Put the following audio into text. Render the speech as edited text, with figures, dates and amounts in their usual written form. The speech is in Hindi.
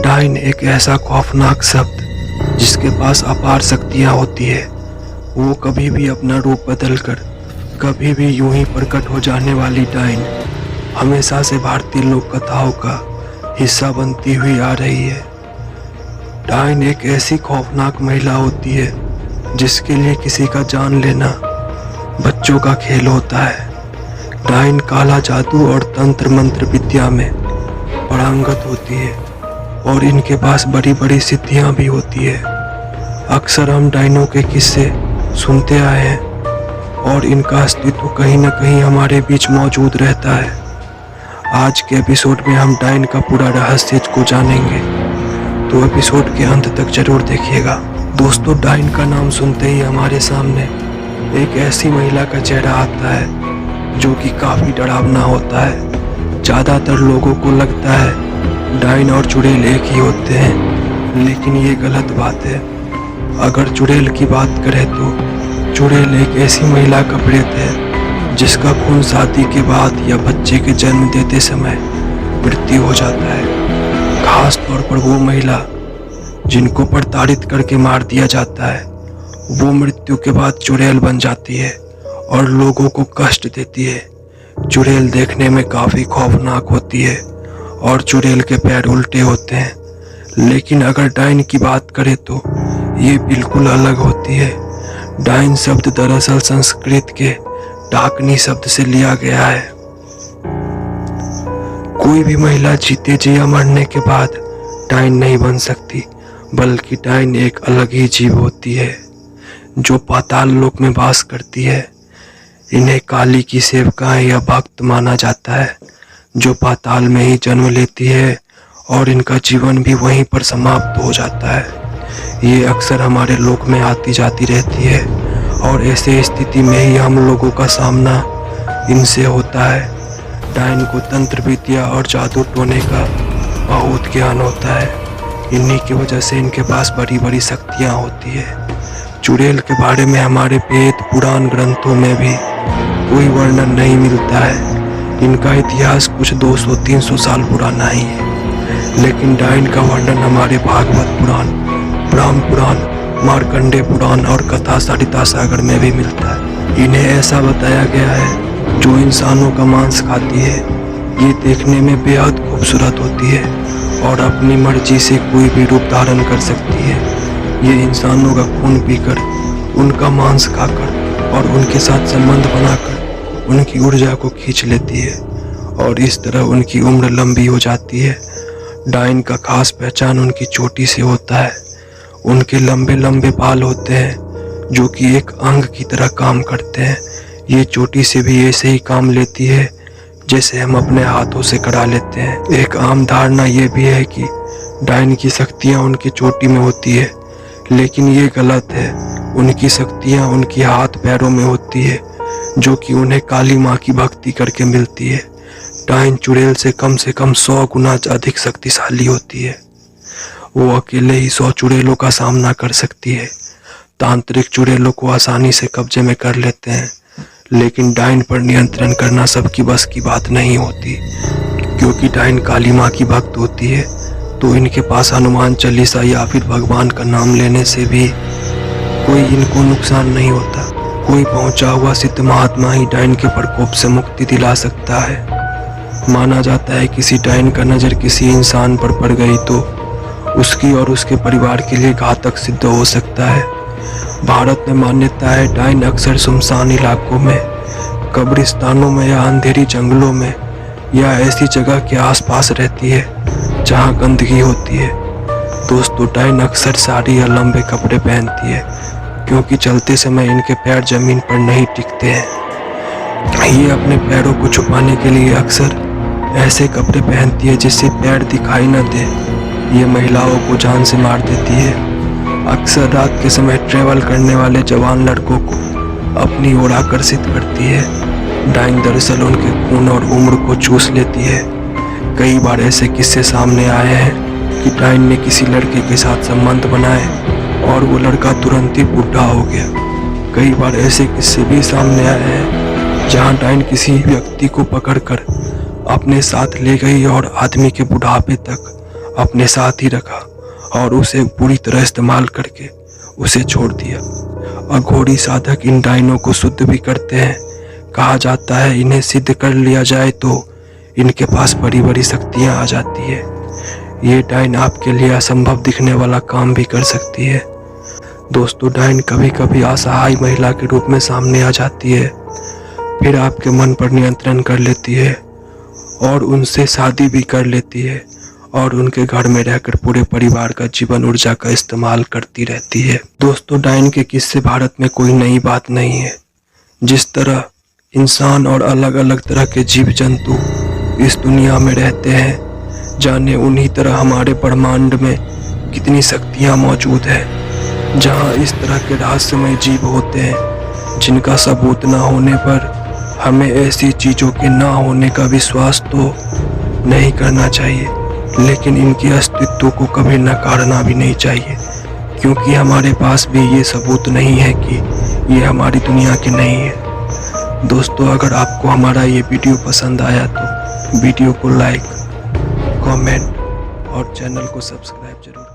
डाइन एक ऐसा खौफनाक शब्द जिसके पास अपार शक्तियां होती है। वो कभी भी अपना रूप बदलकर कभी भी यूं ही प्रकट हो जाने वाली डाइन हमेशा से भारतीय लोक कथाओं का हिस्सा बनती हुई आ रही है। डाइन एक ऐसी खौफनाक महिला होती है जिसके लिए किसी का जान लेना बच्चों का खेल होता है। डाइन काला जादू और तंत्र मंत्र विद्या में पारंगत होती है और इनके पास बड़ी बड़ी सिद्धियां भी होती है। अक्सर हम डाइनों के किस्से सुनते आए हैं और इनका अस्तित्व कहीं न कहीं हमारे बीच मौजूद रहता है। आज के एपिसोड में हम डाइन का पूरा रहस्य को जानेंगे, तो एपिसोड के अंत तक जरूर देखिएगा। दोस्तों, डाइन का नाम सुनते ही हमारे सामने एक ऐसी महिला का चेहरा आता है जो कि काफी डरावना होता है। ज्यादातर लोगों को लगता है डाइन और चुड़ैल एक ही होते हैं, लेकिन ये गलत बात है। अगर चुड़ैल की बात करें तो चुड़ैल एक ऐसी महिला का प्रेत है जिसका खून शादी के बाद या बच्चे के जन्म देते समय मृत्यु हो जाता है। खास तौर पर वो महिला जिनको प्रताड़ित करके मार दिया जाता है, वो मृत्यु के बाद चुड़ैल बन जाती है और लोगों को कष्ट देती है। चुड़ैल देखने में काफी खौफनाक होती है और चुड़ैल के पैर उल्टे होते हैं, लेकिन अगर डाइन की बात करें तो ये बिल्कुल अलग होती है। डाइन शब्द दरअसल संस्कृत के डाकनी शब्द से लिया गया है। कोई भी महिला जीते जी या मरने के बाद डाइन नहीं बन सकती, बल्कि डाइन एक अलग ही जीव होती है जो पाताल लोक में वास करती है। इन्हें काली की सेवकाएं या भक्त माना जाता है जो पाताल में ही जन्म लेती है और इनका जीवन भी वहीं पर समाप्त हो जाता है। ये अक्सर हमारे लोक में आती जाती रहती है और ऐसे स्थिति में ही हम लोगों का सामना इनसे होता है। डाइन को तंत्र विद्या और जादू टोने का बहुत ज्ञान होता है। इन्हीं की वजह से इनके पास बड़ी बड़ी शक्तियाँ होती है। चुड़ैल के बारे में हमारे वेद पुराण ग्रंथों में भी कोई वर्णन नहीं मिलता है। इनका इतिहास कुछ 200-300 साल पुराना ही है, लेकिन डाइन का वर्णन हमारे भागवत पुराण, ब्रह्म पुराण, मार्कंडेय पुराण और कथा सरिता सागर में भी मिलता है। इन्हें ऐसा बताया गया है जो इंसानों का मांस खाती है। ये देखने में बेहद खूबसूरत होती है और अपनी मर्जी से कोई भी रूप धारण कर सकती है। ये इंसानों का खून पीकर, उनका मांस खाकर और उनके साथ संबंध बनाकर उनकी ऊर्जा को खींच लेती है और इस तरह उनकी उम्र लंबी हो जाती है। डाइन का खास पहचान उनकी चोटी से होता है। उनके लंबे लंबे बाल होते हैं जो कि एक अंग की तरह काम करते हैं। ये चोटी से भी ऐसे ही काम लेती है जैसे हम अपने हाथों से करा लेते हैं। एक आम धारणा ये भी है कि डाइन की शक्तियाँ उनकी चोटी में होती है, लेकिन ये गलत है। उनकी शक्तियाँ उनकी हाथ पैरों में होती है जो कि उन्हें काली माँ की भक्ति करके मिलती है। डाइन चुड़ैल से कम 100 गुना अधिक शक्तिशाली होती है। वो अकेले ही 100 चुड़ैलों का सामना कर सकती है। तांत्रिक चुड़ैलों को आसानी से कब्जे में कर लेते हैं, लेकिन डाइन पर नियंत्रण करना सबकी बस की बात नहीं होती। क्योंकि डाइन काली माँ की भक्त होती है, तो इनके पास हनुमान चालीसा या फिर भगवान का नाम लेने से भी कोई इनको नुकसान नहीं होता। कोई पहुंचा हुआ सिद्ध महात्मा ही डाइन के प्रकोप से मुक्ति दिला सकता है। माना जाता है किसी डाइन का नजर किसी इंसान पर पड़ गई तो उसकी और उसके परिवार के लिए घातक सिद्ध हो सकता है। भारत में मान्यता है डाइन अक्सर सुनसान इलाकों में, कब्रिस्तानों में या अंधेरी जंगलों में या ऐसी जगह के आसपास रहती है जहां गंदगी होती है। दोस्तों, डाइन अक्सर साड़ी या लंबे कपड़े पहनती है क्योंकि चलते समय इनके पैर जमीन पर नहीं टिकते हैं। ये अपने पैरों को छुपाने के लिए अक्सर ऐसे कपड़े पहनती है जिससे पैर दिखाई न दे। ये महिलाओं को जान से मार देती है। अक्सर रात के समय ट्रेवल करने वाले जवान लड़कों को अपनी ओर आकर्षित करती है। डाइन दरअसल उनके खून और उम्र को चूस लेती है। कई बार ऐसे किस्से सामने आए हैं कि डाइन ने किसी लड़के के साथ संबंध बनाए और वो लड़का तुरंत ही बूढ़ा हो गया। कई बार ऐसे किस्से भी सामने आए हैं जहां डाइन किसी व्यक्ति को पकड़कर अपने साथ ले गई और आदमी के बुढ़ापे तक अपने साथ ही रखा और उसे पूरी तरह इस्तेमाल करके उसे छोड़ दिया। अघोरी साधक इन डायनों को शुद्ध भी करते हैं। कहा जाता है इन्हें सिद्ध कर लिया जाए तो इनके पास बड़ी बड़ी शक्तियां आ जाती है। ये डायन आपके लिए असंभव दिखने वाला काम भी कर सकती है। दोस्तों, डायन कभी कभी असहाय महिला के रूप में सामने आ जाती है, फिर आपके मन पर नियंत्रण कर लेती है और उनसे शादी भी कर लेती है और उनके घर में रहकर पूरे परिवार का जीवन ऊर्जा का इस्तेमाल करती रहती है। दोस्तों, डायन के किस्से भारत में कोई नई बात नहीं है। जिस तरह इंसान और अलग अलग तरह के जीव जंतु इस दुनिया में रहते हैं, जाने उन्हीं तरह हमारे ब्रह्मांड में कितनी शक्तियाँ मौजूद है, जहाँ इस तरह के रहस्यमय जीव होते हैं जिनका सबूत ना होने पर हमें ऐसी चीज़ों के ना होने का विश्वास तो नहीं करना चाहिए, लेकिन इनके अस्तित्व को कभी नकारना भी नहीं चाहिए, क्योंकि हमारे पास भी ये सबूत नहीं है कि ये हमारी दुनिया की नहीं है। दोस्तों, अगर आपको हमारा ये वीडियो पसंद आया तो वीडियो को लाइक, कमेंट और चैनल को सब्सक्राइब जरूर